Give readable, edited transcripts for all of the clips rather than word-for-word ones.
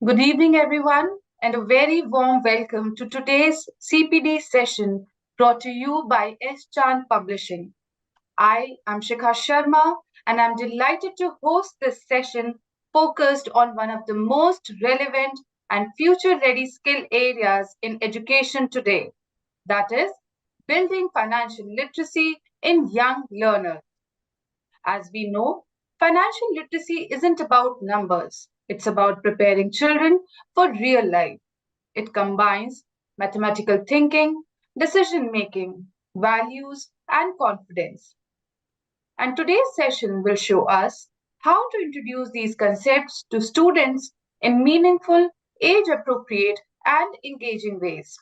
Good evening, everyone, and a very warm welcome to today's CPD session brought to you by S. Chand Publishing. I am Shikha Sharma, and I'm delighted to host this session focused on one of the most relevant and future ready skill areas in education today, that is, building financial literacy in young learners. As we know, financial literacy isn't about numbers, it's about preparing children for real life. It combines mathematical thinking, decision making, values, and confidence. And today's session will show us how to introduce these concepts to students in meaningful, age appropriate, and engaging ways.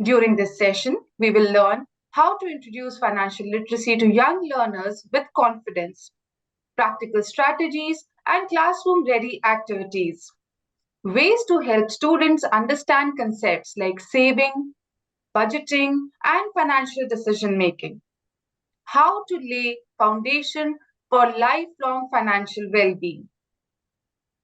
During this session, we will learn how to introduce financial literacy to young learners with confidence, practical strategies, and classroom ready activities. Ways to help students understand concepts like saving, budgeting, and financial decision making. How to lay foundation for lifelong financial well-being.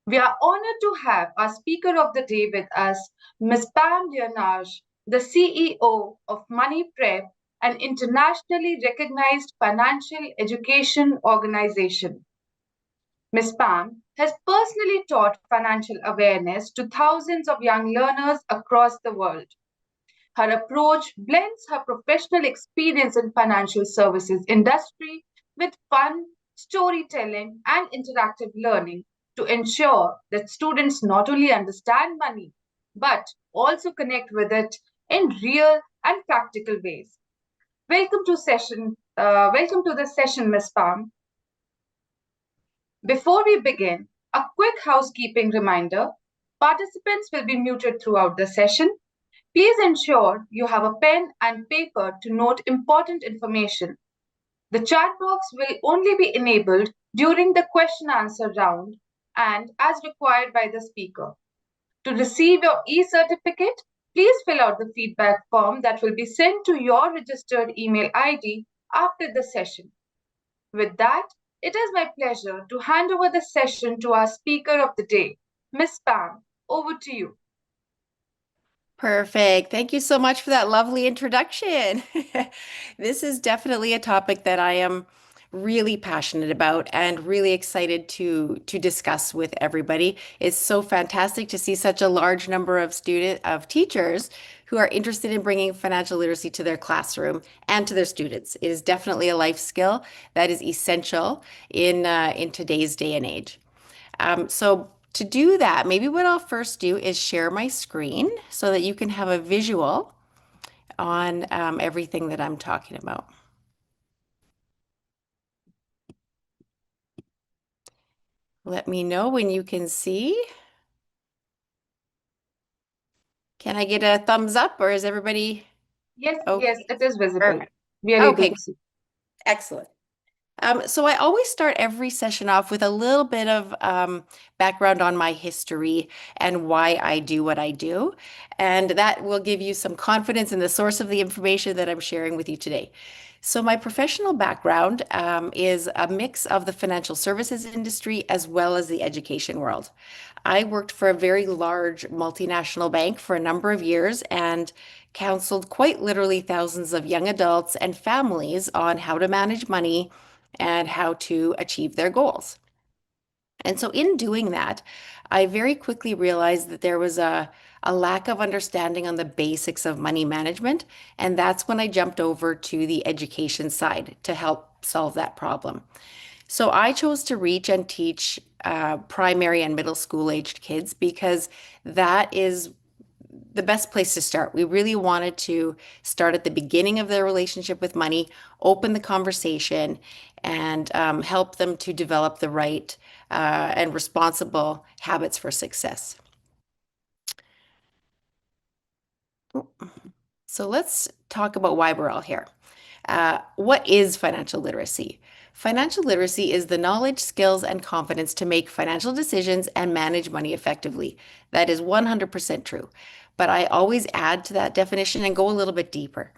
We are honored to have our speaker of the day with us, Ms. Pam Leonage, the CEO of Money Prep, an internationally recognized financial education organization. Ms. Pam has personally taught financial awareness to thousands of young learners across the world. Her approach blends her professional experience in financial services industry with fun, storytelling, and interactive learning to ensure that students not only understand money but also connect with it in real and practical ways. Welcome to the session, Ms. Pam. Before we begin, a quick housekeeping reminder. Participants will be muted throughout the session. Please ensure you have a pen and paper to note important information. The chat box will only be enabled during the question answer round and as required by the speaker. To receive your e-certificate, please fill out the feedback form that will be sent to your registered email ID after the session. With that, it is my pleasure to hand over the session to our speaker of the day, Ms. Pam. Over to you. Perfect. Thank you so much for that lovely introduction. This is definitely a topic that I am really passionate about and really excited to discuss with everybody. It's so fantastic to see such a large number of teachers who are interested in bringing financial literacy to their classroom and to their students. It is definitely a life skill that is essential in today's day and age. So to do that, maybe what I'll first do is share my screen so that you can have a visual on everything that I'm talking about. Let me know when you can see. Can I get a thumbs up or is everybody Yes, okay? yes, it is visible. Perfect. We are able Okay, to see. excellent. So I always start every session off with a little bit of background on my history and why I do what I do. And that will give you some confidence in the source of the information that I'm sharing with you today. So my professional background is a mix of the financial services industry as well as the education world. I worked for a very large multinational bank for a number of years and counseled quite literally thousands of young adults and families on how to manage money and how to achieve their goals. And so, in doing that, I very quickly realized that there was a lack of understanding on the basics of money management. And that's when I jumped over to the education side to help solve that problem. So, I chose to reach and teach primary and middle school aged kids because that is the best place to start. We really wanted to start at the beginning of their relationship with money, open the conversation, and help them to develop the right and responsible habits for success. So let's talk about why we're all here. What is financial literacy? Financial literacy is the knowledge, skills, and confidence to make financial decisions and manage money effectively. That is 100% true. But I always add to that definition and go a little bit deeper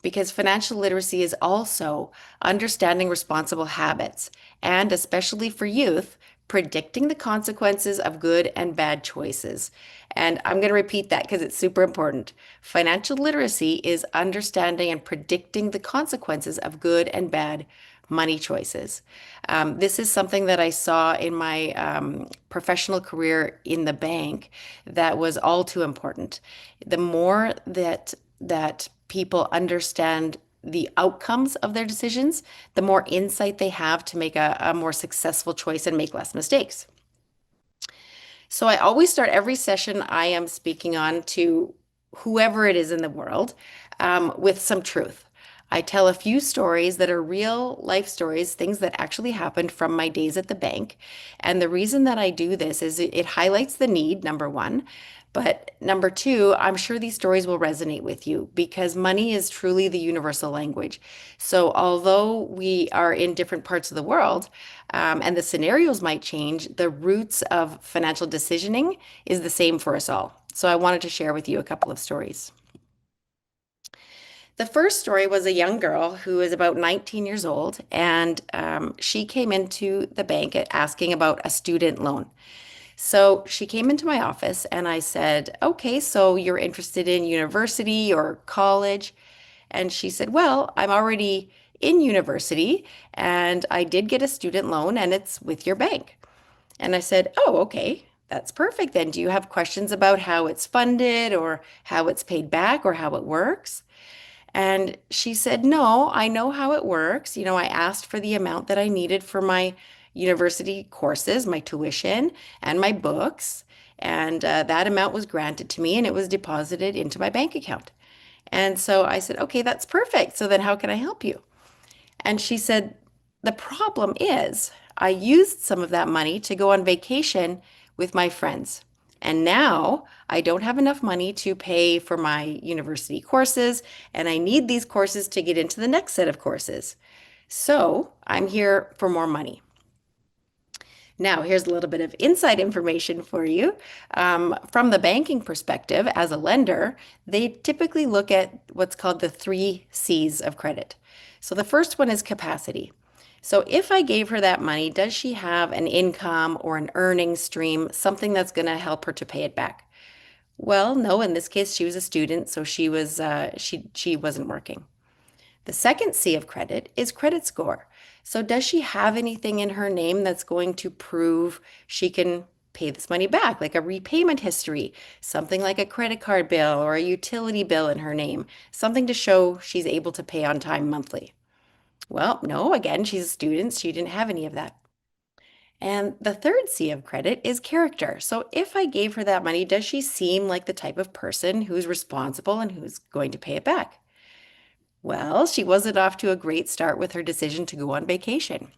because financial literacy is also understanding responsible habits and, especially for youth, predicting the consequences of good and bad choices. And I'm going to repeat that because it's super important. Financial literacy is understanding and predicting the consequences of good and bad money choices. This is something that I saw in my professional career in the bank that was all too important. The more that people understand the outcomes of their decisions, the more insight they have to make a more successful choice and make less mistakes. So I always start every session I am speaking on to whoever it is in the world with some truth. I tell a few stories that are real life stories, things that actually happened from my days at the bank. And the reason that I do this is it highlights the need, number one. But number two, I'm sure these stories will resonate with you because money is truly the universal language. So, although we are in different parts of the world and the scenarios might change, the roots of financial decisioning is the same for us all. So, I wanted to share with you a couple of stories. The first story was a young girl who is about 19 years old, and she came into the bank asking about a student loan. So she came into my office and I said, "Okay, so you're interested in university or college?" And she said, "Well, I'm already in university and I did get a student loan and it's with your bank." And I said, "Oh, okay, that's perfect then. Do you have questions about how it's funded or how it's paid back or how it works?" And she said, "No, I know how it works. You know, I asked for the amount that I needed for my university courses, my tuition, and my books. And that amount was granted to me and it was deposited into my bank account." And so I said, "Okay, that's perfect. So then how can I help you?" And she said, "The problem is I used some of that money to go on vacation with my friends. And now I don't have enough money to pay for my university courses, and I need these courses to get into the next set of courses. So I'm here for more money." Now, here's a little bit of inside information for you. From the banking perspective, as a lender, they typically look at what's called the three C's of credit. So the first one is capacity. So if I gave her that money, does she have an income or an earning stream, something that's going to help her to pay it back? Well, no, in this case, she was a student, so she wasn't working. The second C of credit is credit score. So does she have anything in her name that's going to prove she can pay this money back, like a repayment history, something like a credit card bill or a utility bill in her name, something to show she's able to pay on time monthly? Well, no, again, she's a student. She didn't have any of that. And the third C of credit is character. So if I gave her that money, does she seem like the type of person who's responsible and who's going to pay it back? Well, she wasn't off to a great start with her decision to go on vacation.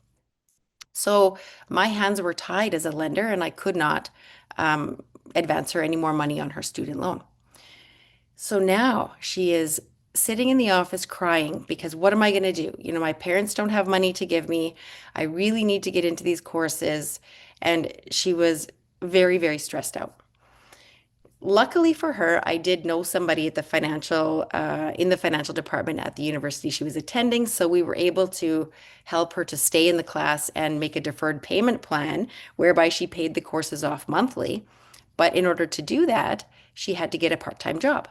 So my hands were tied as a lender, and I could not um, advance her any more money on her student loan. So now she is sitting in the office crying because what am I going to do? You know, my parents don't have money to give me. I really need to get into these courses. And she was very, very stressed out. Luckily for her, I did know somebody at the in the financial department at the university she was attending. So we were able to help her to stay in the class and make a deferred payment plan whereby she paid the courses off monthly. But in order to do that, she had to get a part-time job.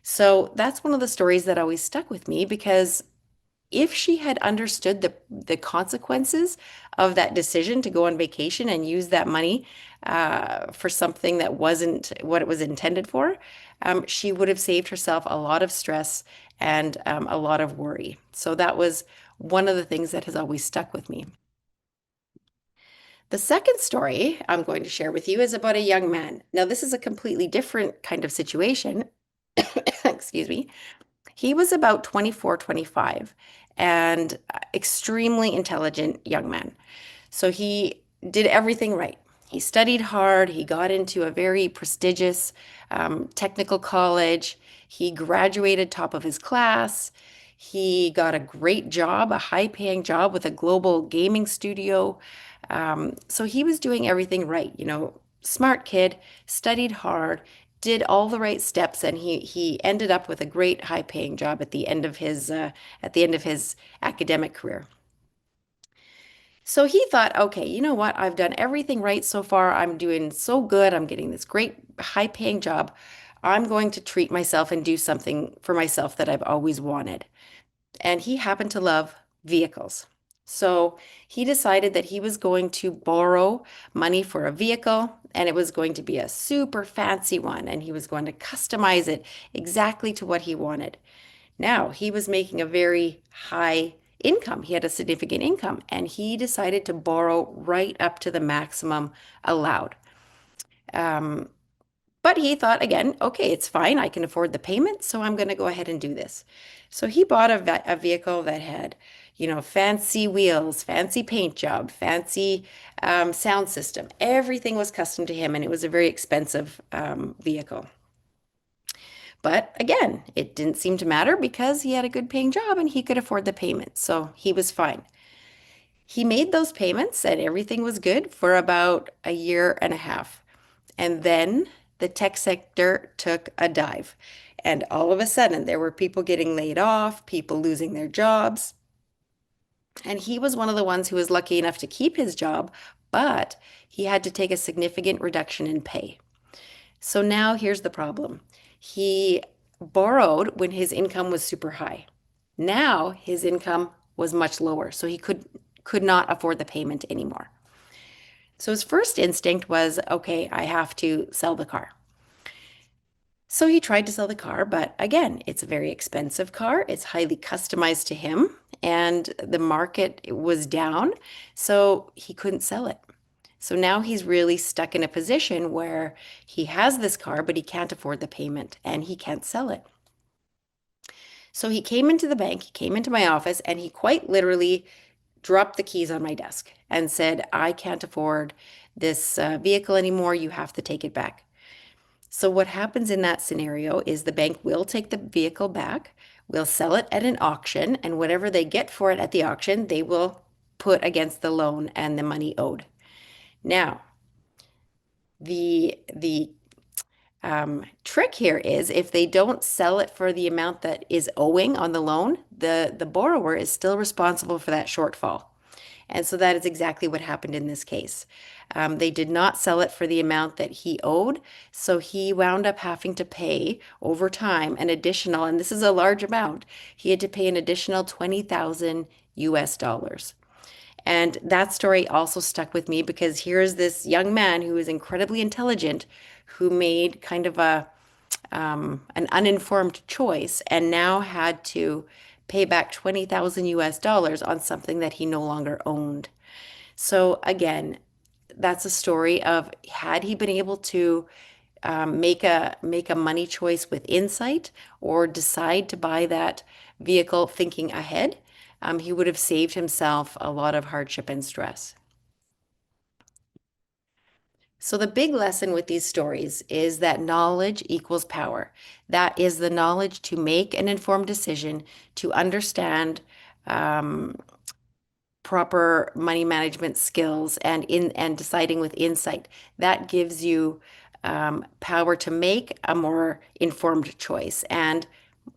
So that's one of the stories that always stuck with me because if she had understood the consequences of that decision to go on vacation and use that money for something that wasn't what it was intended for, she would have saved herself a lot of stress and a lot of worry. So that was one of the things that has always stuck with me. The second story I'm going to share with you is about a young man. Now, this is a completely different kind of situation. Excuse me. He was about 24, 25, and extremely intelligent young man. So he did everything right. He studied hard. He got into a very prestigious technical college. He graduated top of his class. He got a great job, a high-paying job with a global gaming studio. So he was doing everything right, you know, smart kid, studied hard, did all the right steps, and he ended up with a great high-paying job at the end of his academic career. So he thought, okay, you know what? I've done everything right so far. I'm doing so good. I'm getting this great high paying job. I'm going to treat myself and do something for myself that I've always wanted. And he happened to love vehicles. So he decided that he was going to borrow money for a vehicle, and it was going to be a super fancy one, and he was going to customize it exactly to what he wanted. Now, he was making a very high income. He had a significant income, and he decided to borrow right up to the maximum allowed. Um, but he thought again, okay, it's fine. I can afford the payment, so I'm going to go ahead and do this. So he bought a vehicle that had, fancy wheels, fancy paint job, fancy sound system. Everything was custom to him, and it was a very expensive vehicle. But again, it didn't seem to matter because he had a good paying job and he could afford the payment. So he was fine. He made those payments and everything was good for about a year and a half. And then the tech sector took a dive. And all of a sudden, there were people getting laid off, people losing their jobs. And he was one of the ones who was lucky enough to keep his job, but he had to take a significant reduction in pay. So now here's the problem. He borrowed when his income was super high. Now his income was much lower, so he could not afford the payment anymore. So his first instinct was, okay, I have to sell the car. So he tried to sell the car, but again, it's a very expensive car. It's highly customized to him, and the market was down, so he couldn't sell it. So now he's really stuck in a position where he has this car, but he can't afford the payment and he can't sell it. So he came into the bank, he came into my office, and he quite literally dropped the keys on my desk and said, I can't afford this vehicle anymore. You have to take it back. So what happens in that scenario is the bank will take the vehicle back, will sell it at an auction, and whatever they get for it at the auction, they will put against the loan and the money owed. Now, the trick here is if they don't sell it for the amount that is owing on the loan, the borrower is still responsible for that shortfall. And so that is exactly what happened in this case. They did not sell it for the amount that he owed, so he wound up having to pay over time an additional, and this is a large amount, he had to pay an additional 20,000 US dollars. And that story also stuck with me because here's this young man who is incredibly intelligent, who made kind of an uninformed choice and now had to pay back 20,000 US dollars on something that he no longer owned. So again, that's a story of had he been able to make a money choice with insight or decide to buy that vehicle thinking ahead, he would have saved himself a lot of hardship and stress. So, the big lesson with these stories is that knowledge equals power. That is the knowledge to make an informed decision, to understand um, proper money management skills, and deciding with insight. That gives you power to make a more informed choice and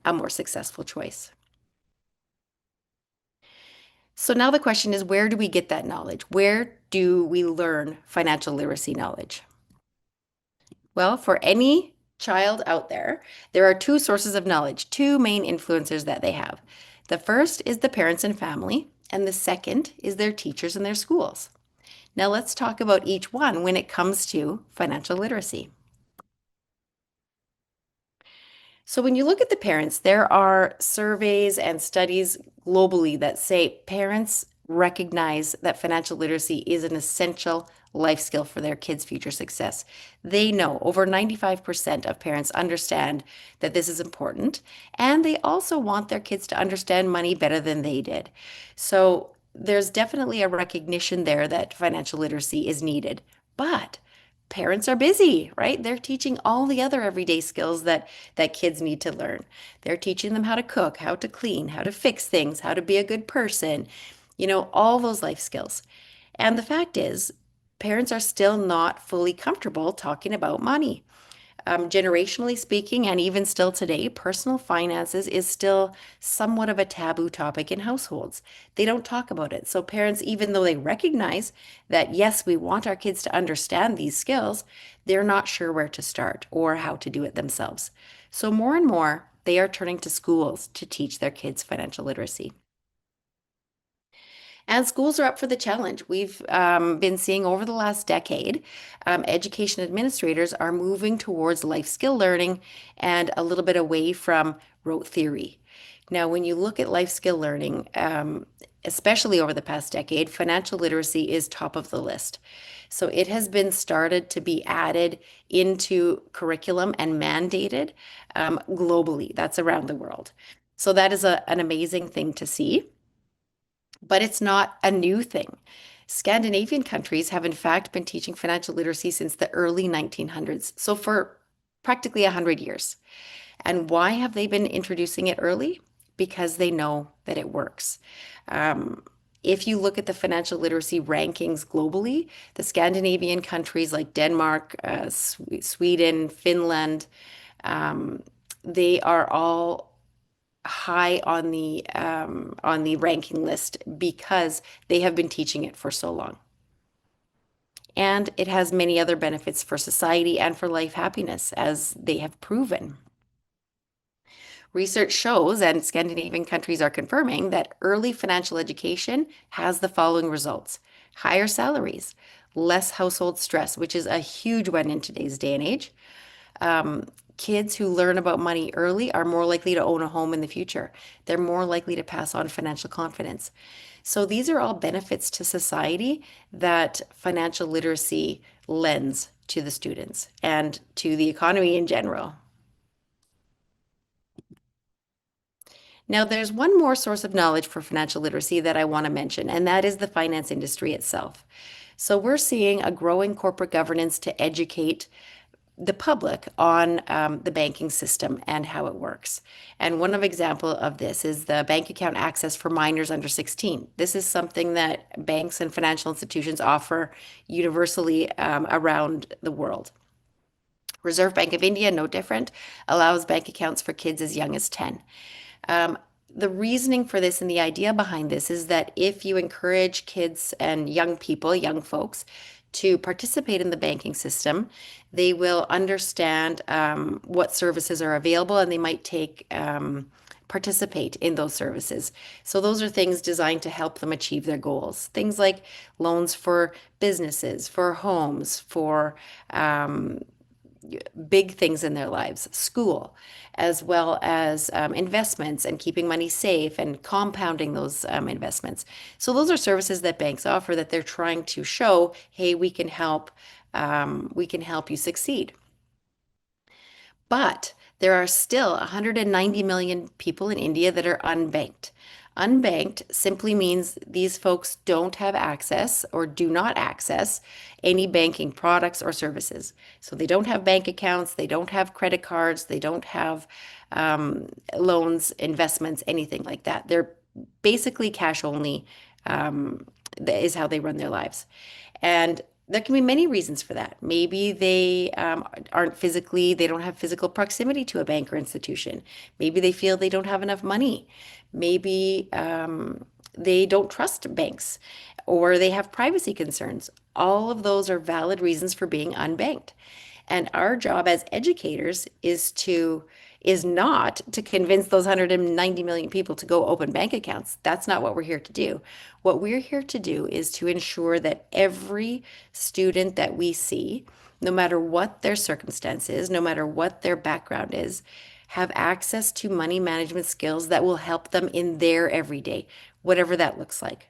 a more successful choice. So now the question is, where do we get that knowledge? Where do we learn financial literacy knowledge? Well, for any child out there, there are two sources of knowledge, two main influencers that they have. The first is the parents and family, and the second is their teachers and their schools. Now let's talk about each one when it comes to financial literacy. So when you look at the parents, there are surveys and studies globally that say parents recognize that financial literacy is an essential life skill for their kids' future success. They know over 95% of parents understand that this is important, and they also want their kids to understand money better than they did. So there's definitely a recognition there that financial literacy is needed. But parents are busy, right? They're teaching all the other everyday skills that kids need to learn. They're teaching them how to cook, how to clean, how to fix things, how to be a good person, all those life skills. And the fact is, parents are still not fully comfortable talking about money. Generationally speaking, and even still today, personal finances is still somewhat of a taboo topic in households. They don't talk about it. So, parents, even though they recognize that, yes, we want our kids to understand these skills, they're not sure where to start or how to do it themselves. So, more and more, they are turning to schools to teach their kids financial literacy. And schools are up for the challenge. We've been seeing over the last decade, education administrators are moving towards life skill learning and a little bit away from rote theory. Now, when you look at life skill learning, especially over the past decade, financial literacy is top of the list. So it has been started to be added into curriculum and mandated globally. That's around the world. So that is an amazing thing to see, but it's not a new thing. Scandinavian countries have, in fact, been teaching financial literacy since the early 1900s, so for practically 100 years. And why have they been introducing it early? Because they know that it works. Um, if you look at the financial literacy rankings globally, the Scandinavian countries like Denmark, Sweden, Finland, um, they are all high on the ranking list because they have been teaching it for so long. And it has many other benefits for society and for life happiness, as they have proven. Research shows, and Scandinavian countries are confirming, that early financial education has the following results: higher salaries, less household stress, which is a huge one in today's day and age. Um, Kids who learn about money early are more likely to own a home in the future. They're more likely to pass on financial confidence. So these are all benefits to society that financial literacy lends to the students and to the economy in general. Now, there's one more source of knowledge for financial literacy that I want to mention, and that is the finance industry itself. So we're seeing a growing corporate governance to educate the public on the banking system and how it works. And one of example of this is the bank account access for minors under 16. This is something that banks and financial institutions offer universally around the world. Reserve Bank of India, no different, allows bank accounts for kids as young as 10. Um, the reasoning for this and the idea behind this is that if you encourage kids and young people, young folks, to participate in the banking system, they will understand what services are available and they might participate in those services. So those are things designed to help them achieve their goals. Things like loans for businesses, for homes, for big things in their lives, school, as well as investments and keeping money safe and compounding those investments. So those are services that banks offer that they're trying to show, hey, we can help you succeed. But there are still 190 million people in India that are unbanked. Unbanked simply means these folks don't have access or do not access any banking products or services. So they don't have bank accounts, they don't have credit cards, they don't have loans, investments, anything like that. They're basically cash only, is how they run their lives. And there can be many reasons for that. Maybe they they don't have physical proximity to a bank or institution. Maybe they feel they don't have enough money. Maybe they don't trust banks or they have privacy concerns. All of those are valid reasons for being unbanked. And our job as educators is not to convince those 190 million people to go open bank accounts. That's not what we're here to do. What we're here to do is to ensure that every student that we see, no matter what their circumstance is, no matter what their background is, have access to money management skills that will help them in their everyday, whatever that looks like.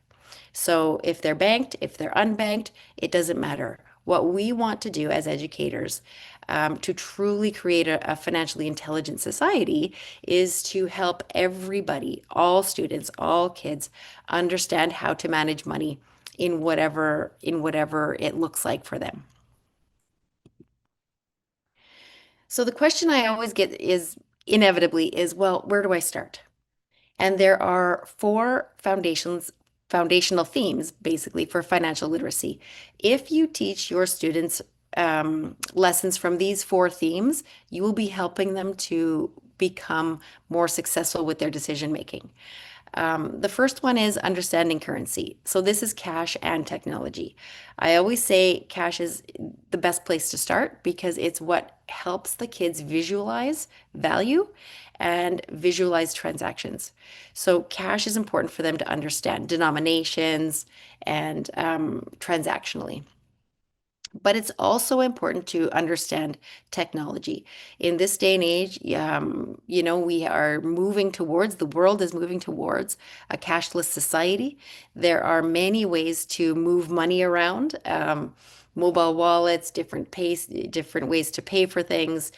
So if they're banked, if they're unbanked, it doesn't matter. What we want to do as educators to truly create a financially intelligent society is to help everybody, all students, all kids, understand how to manage money in whatever it looks like for them. So the question I always get is inevitably is, well, where do I start? And there are four foundational themes basically for financial literacy. If you teach your students lessons from these four themes, you will be helping them to become more successful with their decision making. The first one is understanding currency. So this is cash and technology. I always say cash is the best place to start because it's what helps the kids visualize value and visualize transactions. So cash is important for them to understand denominations and transactionally. But it's also important to understand technology. In this day and age, we are moving towards, the world is moving towards a cashless society. There are many ways to move money around, mobile wallets, different ways to pay for things,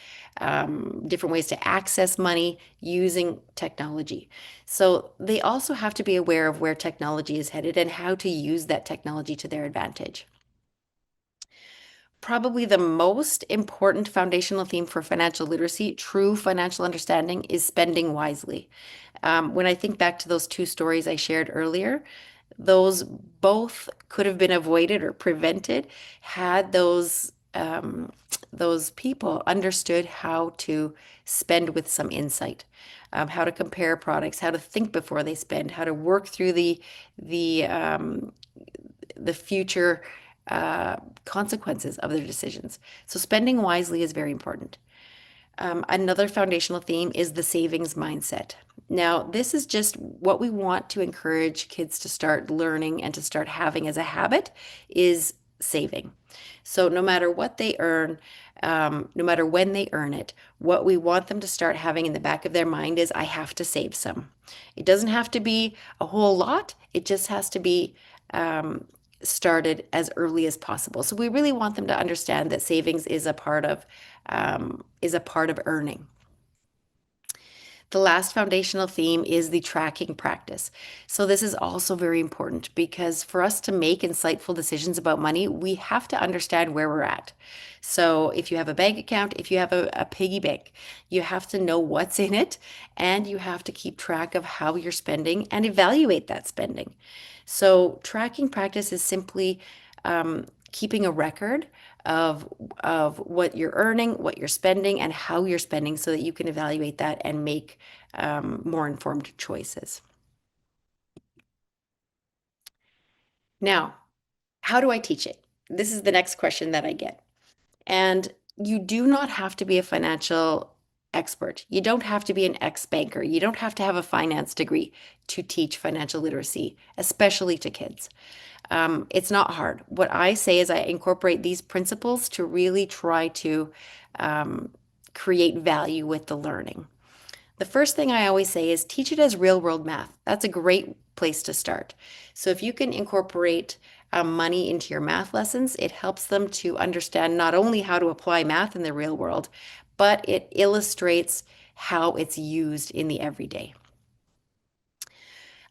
different ways to access money using technology. So they also have to be aware of where technology is headed and how to use that technology to their advantage. Probably the most important foundational theme for financial literacy, true financial understanding, is spending wisely. When I think back to those two stories I shared earlier, those both could have been avoided or prevented had those people understood how to spend with some insight, how to compare products, how to think before they spend, how to work through the future consequences of their decisions. So spending wisely is very important. Another foundational theme is the savings mindset. Now, this is just what we want to encourage kids to start learning and to start having as a habit is saving. So no matter what they earn, no matter when they earn it, what we want them to start having in the back of their mind is, I have to save some. It doesn't have to be a whole lot. It just has to be started as early as possible. So we really want them to understand that savings is a part of earning. The last foundational theme is the tracking practice. So this is also very important because for us to make insightful decisions about money, we have to understand where we're at. So if you have a bank account, if you have a piggy bank, you have to know what's in it and you have to keep track of how you're spending and evaluate that spending. So tracking practice is simply keeping a record of what you're earning, what you're spending, and how you're spending so that you can evaluate that and make more informed choices. Now, how do I teach it? This is the next question that I get. And you do not have to be a financial expert. You don't have to be an ex-banker. You don't have to have a finance degree to teach financial literacy, especially to kids. It's not hard. What I say is I incorporate these principles to really try to create value with the learning. The first thing I always say is teach it as real world math. That's a great place to start. So if you can incorporate money into your math lessons, it helps them to understand not only how to apply math in the real world, but it illustrates how it's used in the everyday.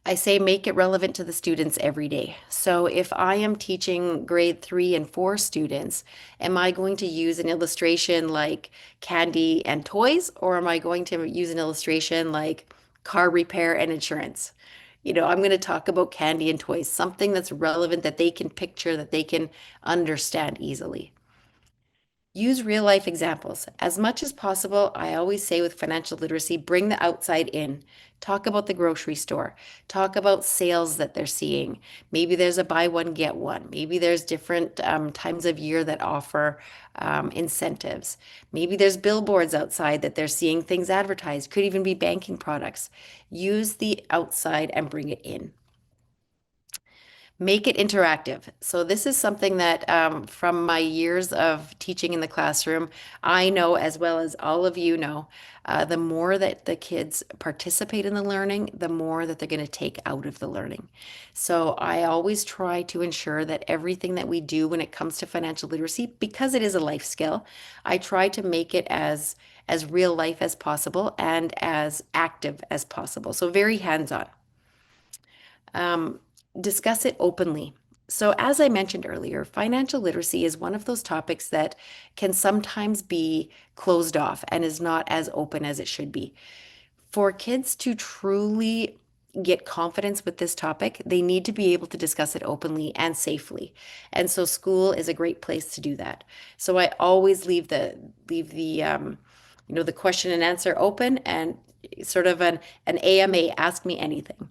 I say make it relevant to the students every day. So if I am teaching grade 3 and 4 students, am I going to use an illustration like candy and toys, or am I going to use an illustration like car repair and insurance? I'm going to talk about candy and toys, something that's relevant that they can picture, that they can understand easily. Use real life examples. As much as possible, I always say with financial literacy, bring the outside in. Talk about the grocery store. Talk about sales that they're seeing. Maybe there's a buy one, get one. Maybe there's different times of year that offer incentives. Maybe there's billboards outside that they're seeing things advertised. Could even be banking products. Use the outside and bring it in. Make it interactive. So this is something that from my years of teaching in the classroom, I know as well as all of you know, the more that the kids participate in the learning, the more that they're going to take out of the learning. So I always try to ensure that everything that we do when it comes to financial literacy, because it is a life skill, I try to make it as real life as possible and as active as possible. So very hands-on. Discuss it openly. So, as I mentioned earlier, financial literacy is one of those topics that can sometimes be closed off and is not as open as it should be. For kids to truly get confidence with this topic, they need to be able to discuss it openly and safely. And so school is a great place to do that. So I always leave the question and answer open and sort of an AMA, ask me anything.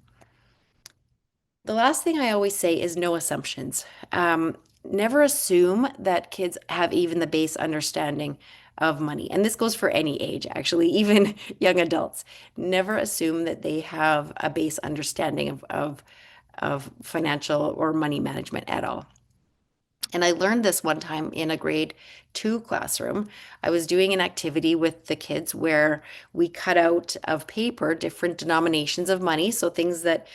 The last thing I always say is no assumptions. Never assume that kids have even the base understanding of money. And this goes for any age, actually, even young adults. Never assume that they have a base understanding of financial or money management at all. And I learned this one time in a grade 2 classroom. I was doing an activity with the kids where we cut out of paper different denominations of money. So things that,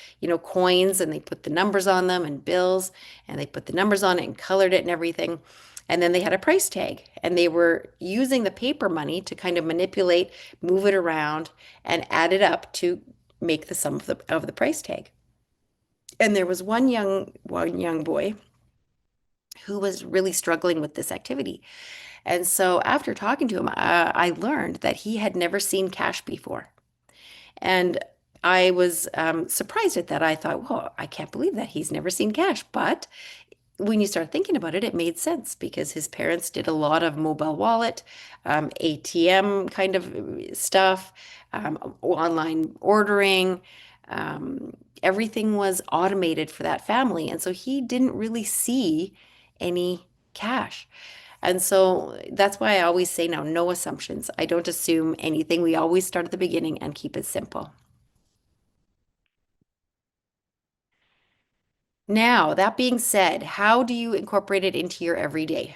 coins, and they put the numbers on them, and bills, and they put the numbers on it and colored it and everything. And then they had a price tag, and they were using the paper money to kind of manipulate, move it around, and add it up to make the sum of the price tag. And there was one young boy who was really struggling with this activity. And so after talking to him, I learned that he had never seen cash before. And I was surprised at that. I thought, well, I can't believe that he's never seen cash. But when you start thinking about it, it made sense because his parents did a lot of mobile wallet, ATM kind of stuff, online ordering. Everything was automated for that family. And so he didn't really see any cash. And so that's why I always say now, no assumptions. I don't assume anything. We always start at the beginning and keep it simple. Now, that being said, how do you incorporate it into your everyday?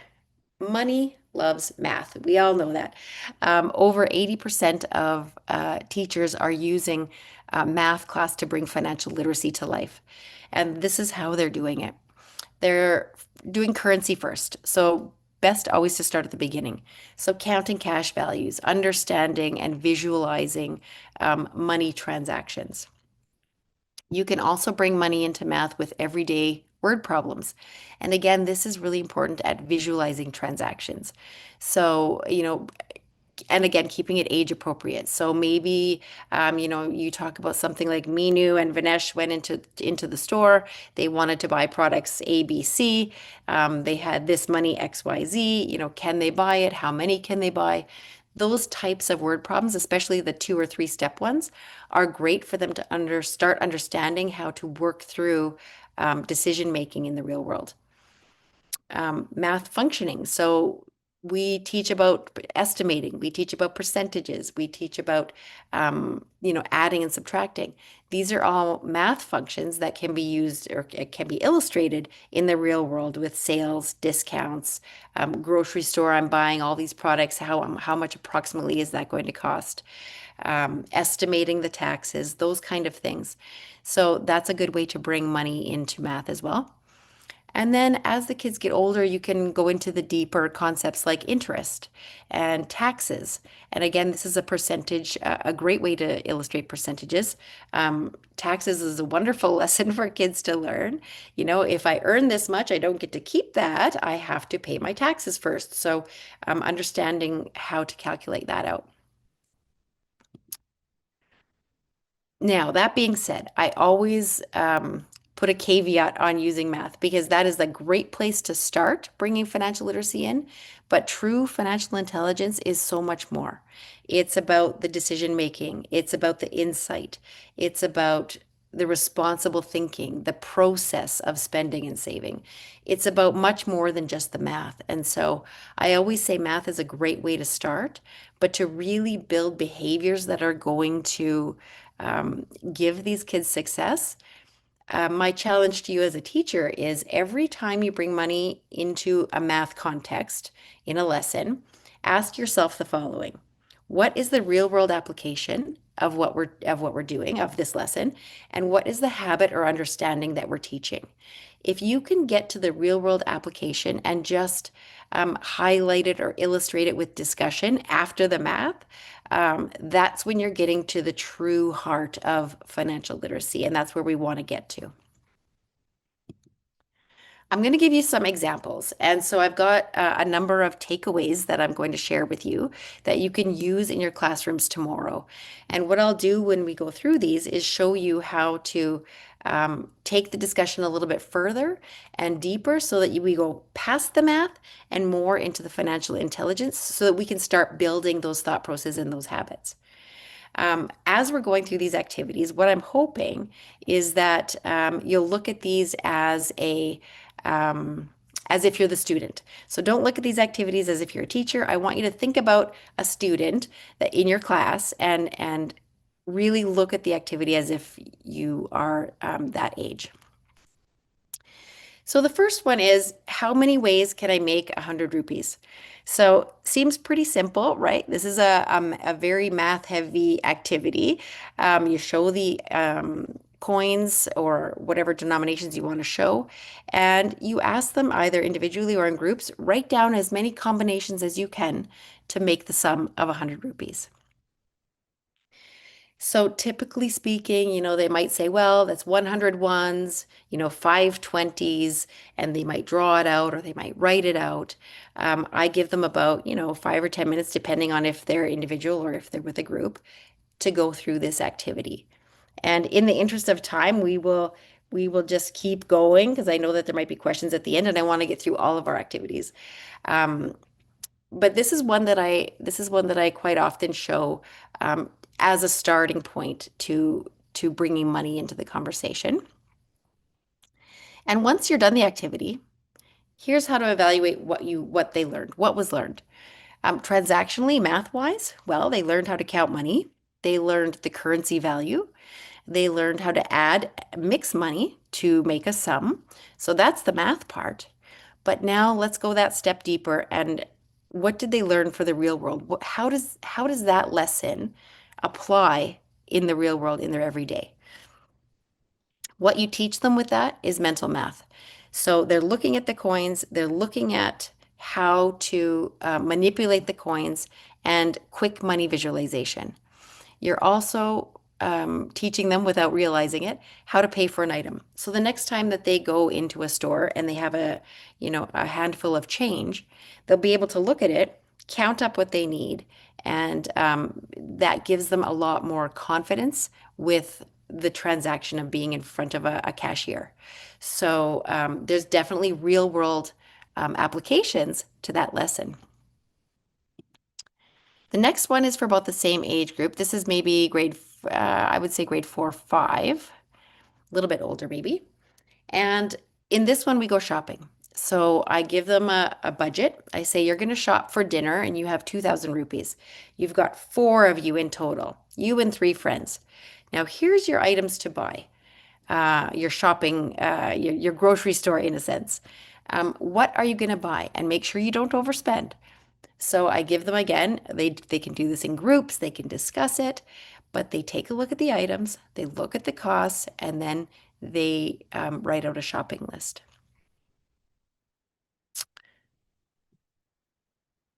Money loves math. We all know that. Over 80% of teachers are using math class to bring financial literacy to life. And this is how they're doing it. They're doing currency first. So best always to start at the beginning. So counting cash values, understanding and visualizing money transactions. You can also bring money into math with everyday word problems. And again, this is really important at visualizing transactions. So, and again, keeping it age appropriate. So maybe, you talk about something like Minu and Vinesh went into the store. They wanted to buy products A, B, C. They had this money X, Y, Z. Can they buy it? How many can they buy? Those types of word problems, especially the 2 or 3 step ones, are great for them to start understanding how to work through decision making in the real world. Math functioning. So we teach about estimating, we teach about percentages, we teach about, adding and subtracting. These are all math functions that can be used or can be illustrated in the real world with sales, discounts, grocery store. I'm buying all these products. How much approximately is that going to cost? Estimating the taxes, those kind of things. So that's a good way to bring money into math as well. And then as the kids get older, you can go into the deeper concepts like interest and taxes. And again, this is a percentage, a great way to illustrate percentages. Taxes is a wonderful lesson for kids to learn. If I earn this much, I don't get to keep that. I have to pay my taxes first. So understanding how to calculate that out. Now, that being said, I always put a caveat on using math because that is a great place to start bringing financial literacy in. But true financial intelligence is so much more. It's about the decision making, it's about the insight, it's about the responsible thinking, the process of spending and saving. It's about much more than just the math. And so I always say math is a great way to start, but to really build behaviors that are going to give these kids success. My challenge to you as a teacher is every time you bring money into a math context in a lesson, ask yourself the following. What is the real world application of what we're doing of this lesson? And what is the habit or understanding that we're teaching? If you can get to the real world application and just highlight it or illustrate it with discussion after the math, that's when you're getting to the true heart of financial literacy, and that's where we want to get to. I'm going to give you some examples. And so I've got a number of takeaways that I'm going to share with you that you can use in your classrooms tomorrow. And what I'll do when we go through these is show you how to take the discussion a little bit further and deeper so that we go past the math and more into the financial intelligence so that we can start building those thought processes and those habits. As we're going through these activities, what I'm hoping is that you'll look at these as if you're the student. So don't look at these activities as if you're a teacher. I want you to think about a student that in your class and really look at the activity as if you are that age. So the first one is, how many ways can I make 100 rupees? So seems pretty simple, right? This is a very math heavy activity. You show the coins or whatever denominations you want to show, and you ask them either individually or in groups, write down as many combinations as you can to make the sum of 100 rupees. So typically speaking, they might say, well, that's 100 ones, 5 20s, and they might draw it out or they might write it out. I give them about, 5 or 10 minutes, depending on if they're individual or if they're with a group, to go through this activity. And in the interest of time, we will just keep going because I know that there might be questions at the end, and I want to get through all of our activities. Um, but this is one that I quite often show as a starting point to bringing money into the conversation. And once you're done the activity, here's how to evaluate what they learned, what was learned. Transactionally, math-wise, well, they learned how to count money. They learned the currency value. They learned how to mix money to make a sum. So that's the math part. But now let's go that step deeper. And what did they learn for the real world? How does that lesson apply in the real world in their everyday? What you teach them with that is mental math. So they're looking at the coins, they're looking at how to manipulate the coins and quick money visualization. You're also teaching them without realizing it how to pay for an item. So the next time that they go into a store and they have a handful of change, they'll be able to look at it, count up what they need, and that gives them a lot more confidence with the transaction of being in front of a cashier. So there's definitely real world applications to that lesson. The next one is for about the same age group. This is maybe I would say grade 4 or 5, a little bit older maybe. And in this one, we go shopping. So I give them a budget. I say, you're going to shop for dinner and you have 2,000 rupees. You've got 4 of you in total, you and 3 friends. Now, here's your items to buy. Your shopping, your grocery store, in a sense. What are you going to buy? And make sure you don't overspend. So I give them again, they can do this in groups, they can discuss it, but they take a look at the items, they look at the costs, and then they write out a shopping list.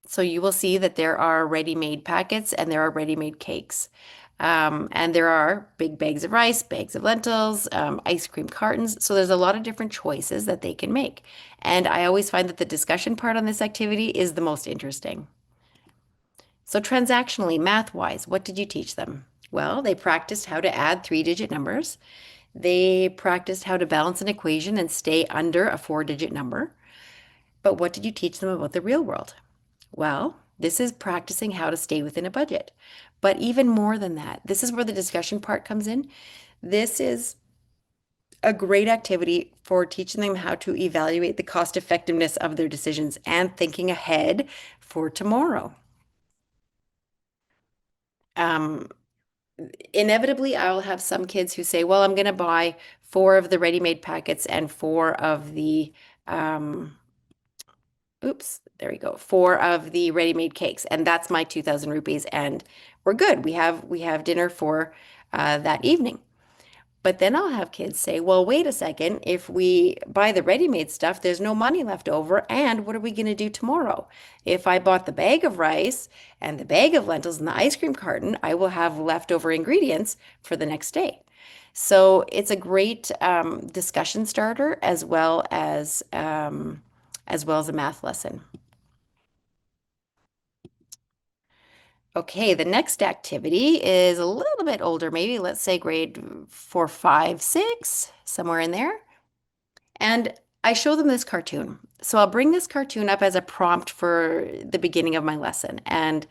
So you will see that there are ready-made packets and there are ready-made cakes. And there are big bags of rice, bags of lentils, ice cream cartons. So there's a lot of different choices that they can make. And I always find that the discussion part on this activity is the most interesting. So transactionally, math-wise, what did you teach them? Well, they practiced how to add 3-digit numbers. They practiced how to balance an equation and stay under a 4-digit number. But what did you teach them about the real world? Well, this is practicing how to stay within a budget. But even more than that, this is where the discussion part comes in. This is a great activity for teaching them how to evaluate the cost effectiveness of their decisions and thinking ahead for tomorrow. Inevitably, I will have some kids who say, well, I'm going to buy 4 of the ready-made packets and 4 of the, there we go, 4 of the ready-made cakes. And that's my 2,000 rupees. And we're good. We have dinner for that evening. But then I'll have kids say, well, wait a second, if we buy the ready-made stuff, there's no money left over. And what are we going to do tomorrow? If I bought the bag of rice and the bag of lentils and the ice cream carton, I will have leftover ingredients for the next day. So it's a great discussion starter as well as a math lesson. Okay, the next activity is a little bit older, maybe let's say grade 4, 5, 6, somewhere in there. And I show them this cartoon. So I'll bring this cartoon up as a prompt for the beginning of my lesson. And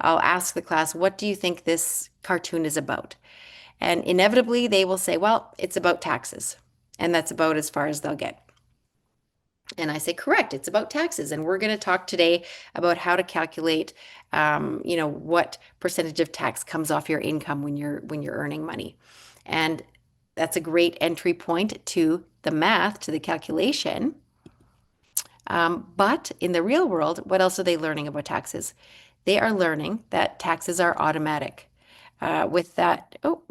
I'll ask the class, what do you think this cartoon is about? And inevitably they will say, well, it's about taxes. And that's about as far as they'll get. And I say, correct, it's about taxes. And we're going to talk today about how to calculate, what percentage of tax comes off your income when you're earning money. And that's a great entry point to the math, to the calculation. But in the real world, what else are they learning about taxes? They are learning that taxes are automatic. With that, oh,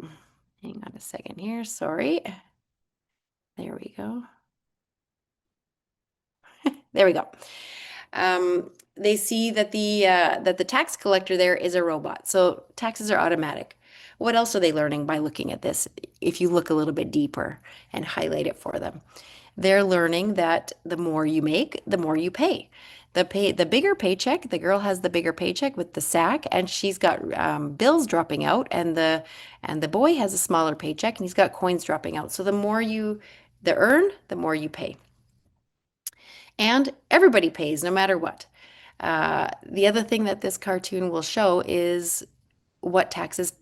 hang on a second here. Sorry. There we go. There we go. They see that the tax collector there is a robot. So taxes are automatic. What else are they learning by looking at this? If you look a little bit deeper and highlight it for them, they're learning that the more you make, the more you pay. The bigger paycheck, the girl has the bigger paycheck with the sack, and she's got bills dropping out, and the boy has a smaller paycheck, and he's got coins dropping out. So the more you earn, the more you pay. And everybody pays no matter what. The other thing that this cartoon will show is what taxes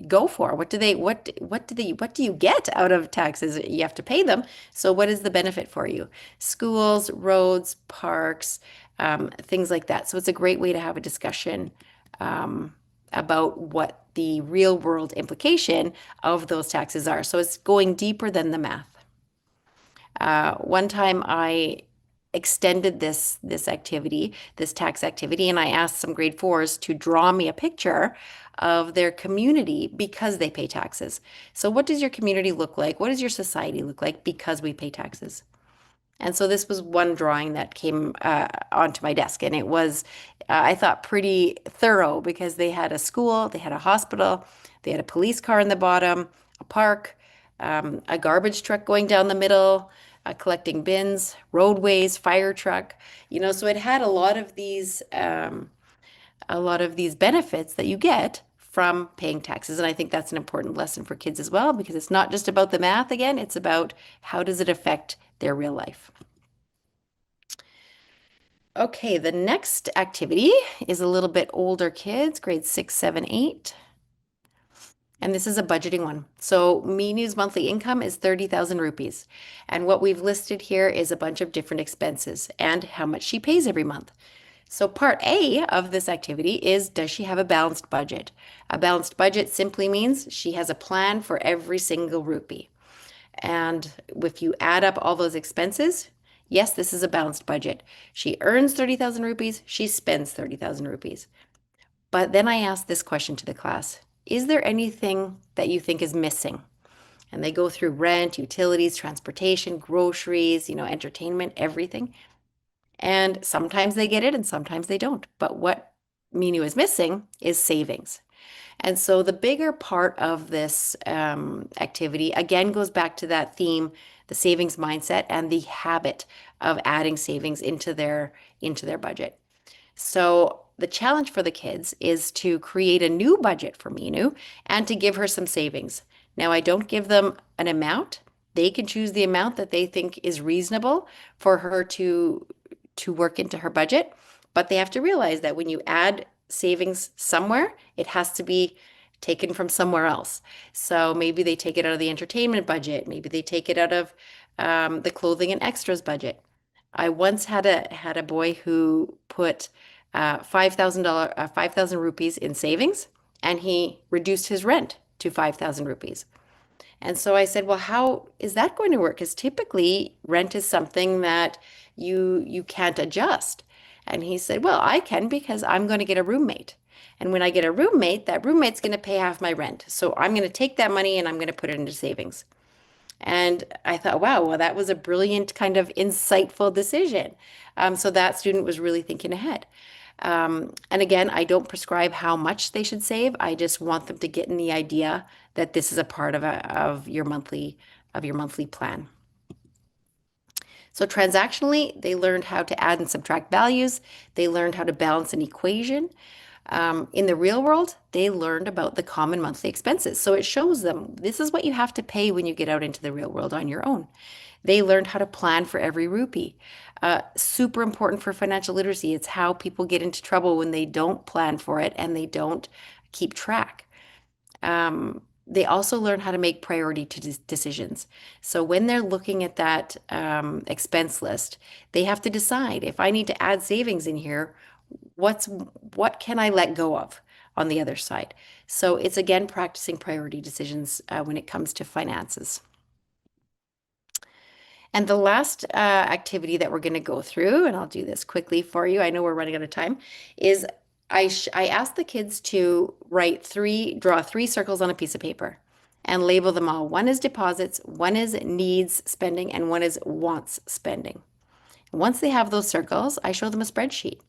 go for. What do you get out of taxes? You have to pay them. So what is the benefit for you? Schools, roads, parks, things like that. So it's a great way to have a discussion about what the real world implication of those taxes are. So it's going deeper than the math. One time I extended this activity, this tax activity, and I asked some grade 4s to draw me a picture of their community because they pay taxes. So what does your community look like? What does your society look like because we pay taxes? And so this was one drawing that came onto my desk, and it was, I thought, pretty thorough because they had a school, they had a hospital, they had a police car in the bottom, a park, a garbage truck going down the middle, collecting bins, roadways, fire truck. So it had a lot of these benefits that you get from paying taxes. And I think that's an important lesson for kids as well, because it's not just about the math again, it's about how does it affect their real life. Okay, the next activity is a little bit older kids, grade 6, 7, 8. And this is a budgeting one. So Minu's monthly income is 30,000 rupees. And what we've listed here is a bunch of different expenses and how much she pays every month. So part A of this activity is, does she have a balanced budget? A balanced budget simply means she has a plan for every single rupee. And if you add up all those expenses, yes, this is a balanced budget. She earns 30,000 rupees, she spends 30,000 rupees. But then I asked this question to the class, is there anything that you think is missing? And they go through rent, utilities, transportation, groceries, entertainment, everything. And sometimes they get it and sometimes they don't. But what Minu is missing is savings. And so the bigger part of this activity, again, goes back to that theme, the savings mindset and the habit of adding savings into their budget. So the challenge for the kids is to create a new budget for Minu and to give her some savings. Now, I don't give them an amount. They can choose the amount that they think is reasonable for her to work into her budget, but they have to realize that when you add savings somewhere, it has to be taken from somewhere else. So maybe they take it out of the entertainment budget. Maybe they take it out of the clothing and extras budget. I once had a boy who put $5,000, 5,000 rupees in savings, and he reduced his rent to 5,000 rupees. And so I said, well, how is that going to work? Because typically rent is something that you can't adjust. And he said, well, I can because I'm going to get a roommate. And when I get a roommate, that roommate's going to pay half my rent. So I'm going to take that money and I'm going to put it into savings. And I thought, wow, well, that was a brilliant kind of insightful decision. So that student was really thinking ahead. And again, I don't prescribe how much they should save. I just want them to get in the idea that this is a part of your monthly plan. So transactionally, they learned how to add and subtract values. They learned how to balance an equation. In the real world, they learned about the common monthly expenses. So it shows them this is what you have to pay when you get out into the real world on your own. They learned how to plan for every rupee. Super important for financial literacy. It's how people get into trouble when they don't plan for it and they don't keep track. They also learn how to make priority decisions. So when they're looking at that expense list, they have to decide if I need to add savings in here, what can I let go of on the other side? So it's again practicing priority decisions when it comes to finances. And the last activity that we're going to go through, and I'll do this quickly for you, I know we're running out of time, is I asked the kids to draw three circles on a piece of paper and label them all. One is deposits, one is needs spending, and one is wants spending. Once they have those circles, I show them a spreadsheet.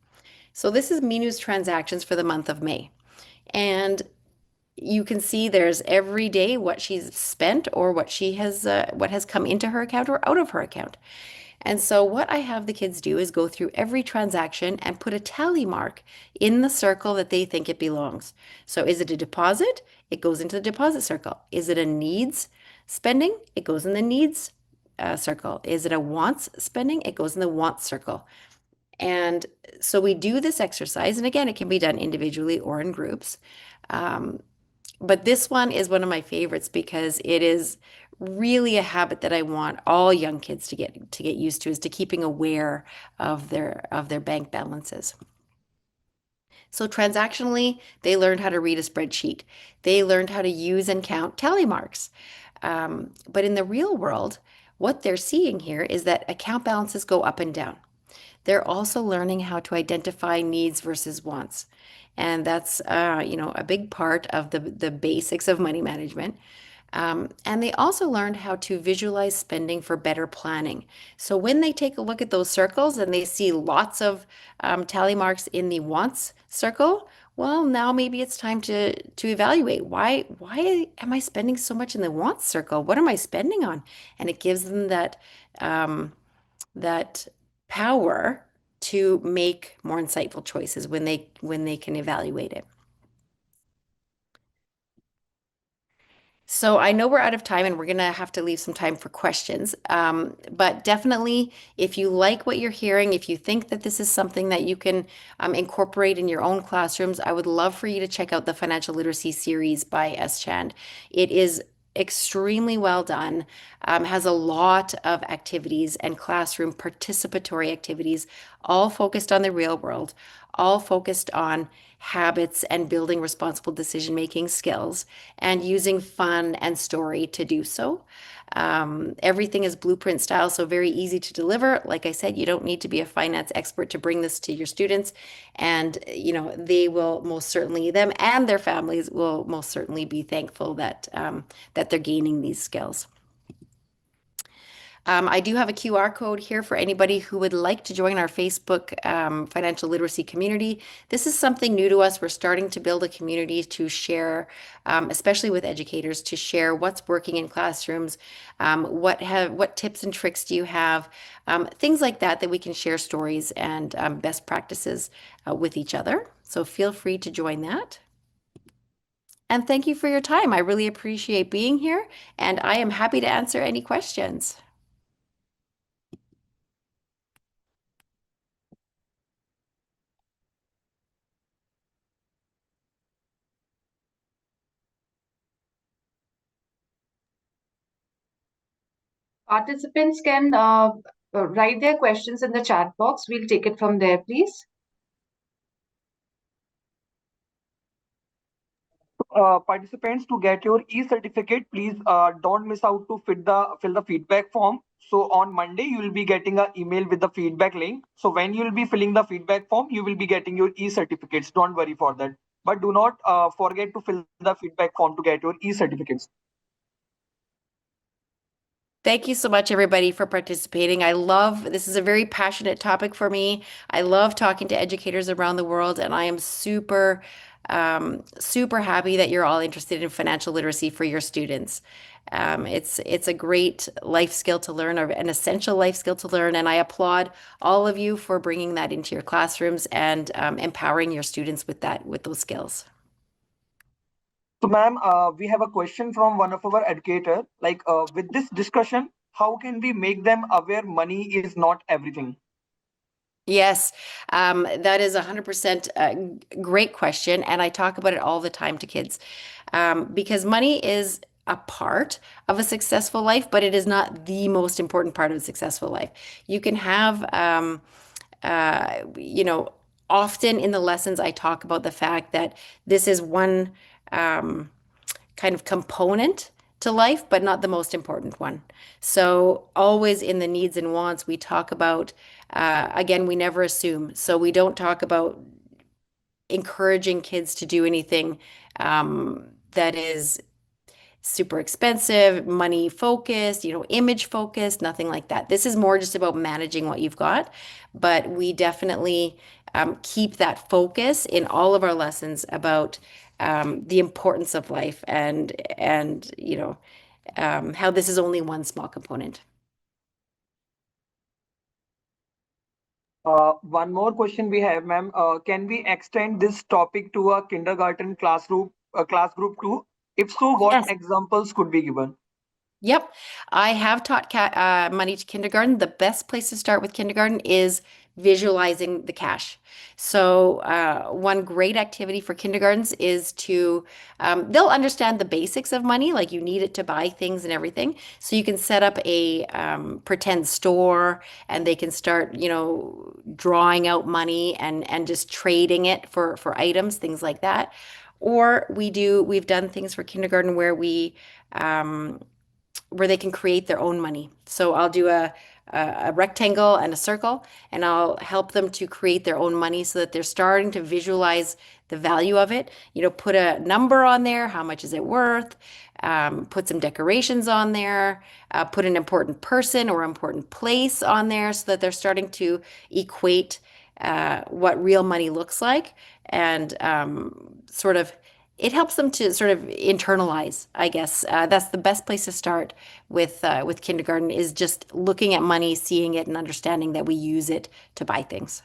So this is Minu's transactions for the month of May. And you can see there's every day what she's spent or what has come into her account or out of her account. And so what I have the kids do is go through every transaction and put a tally mark in the circle that they think it belongs. So is it a deposit? It goes into the deposit circle. Is it a needs spending? It goes in the needs circle. Is it a wants spending? It goes in the wants circle. And so we do this exercise, and again, it can be done individually or in groups. But this one is one of my favorites because it is really a habit that I want all young kids to get used to, is to keeping aware of their bank balances. So transactionally, they learned how to read a spreadsheet. They learned how to use and count tally marks. But in the real world, what they're seeing here is that account balances go up and down. They're also learning how to identify needs versus wants. And that's, a big part of the basics of money management. And they also learned how to visualize spending for better planning. So when they take a look at those circles and they see lots of tally marks in the wants circle, well, now maybe it's time to evaluate why am I spending so much in the wants circle? What am I spending on? And it gives them that power to make more insightful choices when they can evaluate it. So I know we're out of time and we're going to have to leave some time for questions. But definitely, if you like what you're hearing, if you think that this is something that you can incorporate in your own classrooms, I would love for you to check out the Financial Literacy series by S. Chand. It is extremely well done, has a lot of activities and classroom participatory activities, all focused on the real world, all focused on habits and building responsible decision-making skills, and using fun and story to do so. Everything is blueprint style, so very easy to deliver. Like I said, you don't need to be a finance expert to bring this to your students, and they will most certainly, them and their families will most certainly be thankful that they're gaining these skills. I do have a QR code here for anybody who would like to join our Facebook financial literacy community. This is something new to us. We're starting to build a community to share, especially with educators, to share what's working in classrooms, what tips and tricks do you have, things like that we can share stories and best practices with each other. So feel free to join that. And thank you for your time. I really appreciate being here, and I am happy to answer any questions. Participants can write their questions in the chat box. We'll take it from there, please. Participants, to get your e-certificate, please don't miss out to fill the feedback form. So on Monday you will be getting an email with the feedback link. So when you will be filling the feedback form, you will be getting your e-certificates. Don't worry for that. But do not forget to fill the feedback form to get your e-certificates. Thank you so much, everybody, for participating. This is a very passionate topic for me. I love talking to educators around the world, and I am super happy that you're all interested in financial literacy for your students. It's a great life skill to learn, or an essential life skill to learn, and I applaud all of you for bringing that into your classrooms and empowering your students with those skills. So, ma'am, we have a question from one of our educator. Like, with this discussion, how can we make them aware money is not everything? Yes, that is 100% a great question, and I talk about it all the time to kids, because money is a part of a successful life, but it is not the most important part of a successful life. You can have, you know, often in the lessons I talk about the fact that this is one kind of component to life, but not the most important one. So, always in the needs and wants, we talk about, again, we never assume. So, we don't talk about encouraging kids to do anything that is super expensive, money focused, image focused, nothing like that. This is more just about managing what you've got. But we definitely keep that focus in all of our lessons about the importance of life and how this is only one small component. One more question we have, ma'am. Can we extend this topic to a kindergarten class group too? If so, what Yes. examples could be given? Yep. I have taught money to kindergarten. The best place to start with kindergarten is visualizing the cash. So, one great activity for kindergartens is they'll understand the basics of money, like you need it to buy things and everything. So, you can set up a pretend store and they can start, drawing out money and just trading it for items, things like that. Or we've done things for kindergarten um, where they can create their own money. So I'll do a rectangle and a circle, and I'll help them to create their own money so that they're starting to visualize the value of it. Put a number on there. How much is it worth? Put some decorations on there. Put an important person or important place on there so that they're starting to equate what real money looks like and sort of it helps them to sort of internalize, I guess. That's the best place to start with kindergarten is just looking at money, seeing it, and understanding that we use it to buy things.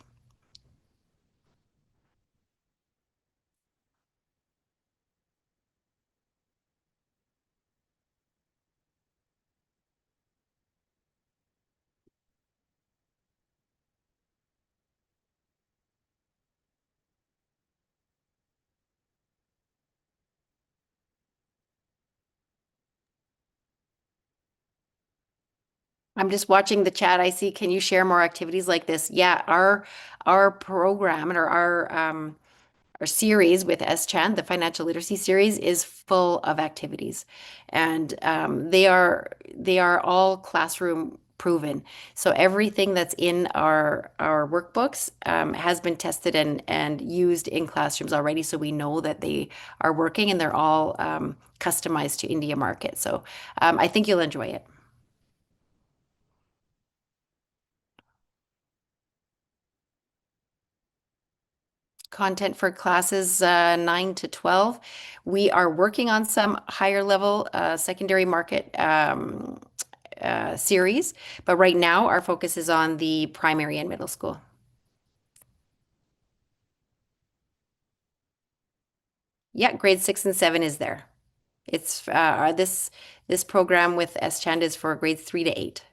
I'm just watching the chat. I see, can you share more activities like this? Yeah, our program and our series with S-Chan, the financial literacy series, is full of activities, and they are all classroom proven. So everything that's in our workbooks has been tested and used in classrooms already. So we know that they are working, and they're all customized to India market. So I think you'll enjoy it. Content for classes 9 to 12. We are working on some higher level secondary market series, but right now our focus is on the primary and middle school. Yeah, grade 6 and 7 is there. It's this program with S-Chand is for grades 3 to 8.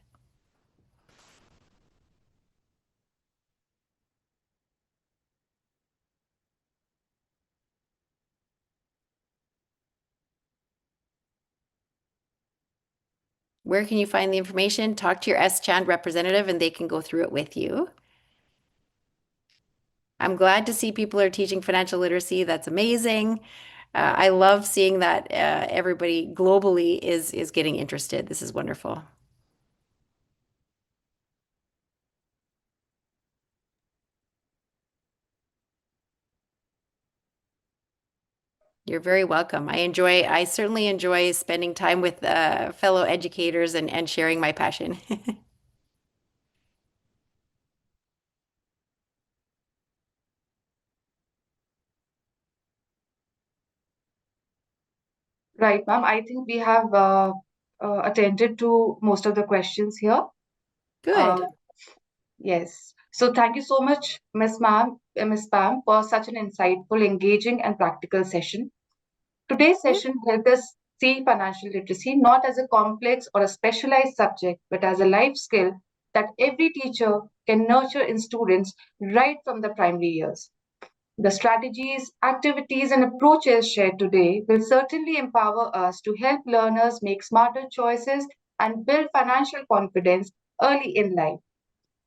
Where can you find the information? Talk to your S-Chand representative and they can go through it with you. I'm glad to see people are teaching financial literacy. That's amazing. I love seeing that everybody globally is getting interested. This is wonderful. You're You're very welcome. I certainly enjoy spending time with fellow educators and sharing my passion. Right, ma'am. I think we have attended to most of the questions here. Uh, Good. yes. So thank you so much, Miss Pam, for such an insightful, engaging, and practical session. Today's Yeah. session helped us see financial literacy not as a complex or a specialized subject, but as a life skill that every teacher can nurture in students right from the primary years. The strategies, activities, and approaches shared today will certainly empower us to help learners make smarter choices and build financial confidence early in life.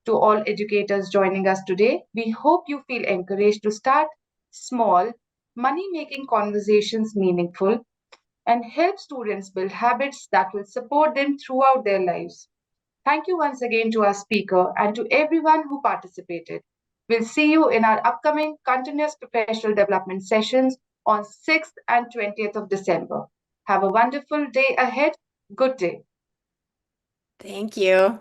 To all educators joining us today, we hope you feel encouraged to start small, money making conversations meaningful and help students build habits that will support them throughout their lives. Thank you once again to our speaker and to everyone who participated. We'll see you in our upcoming continuous professional development sessions on 6th and 20th of December. Have a wonderful day ahead. Good day. Thank you.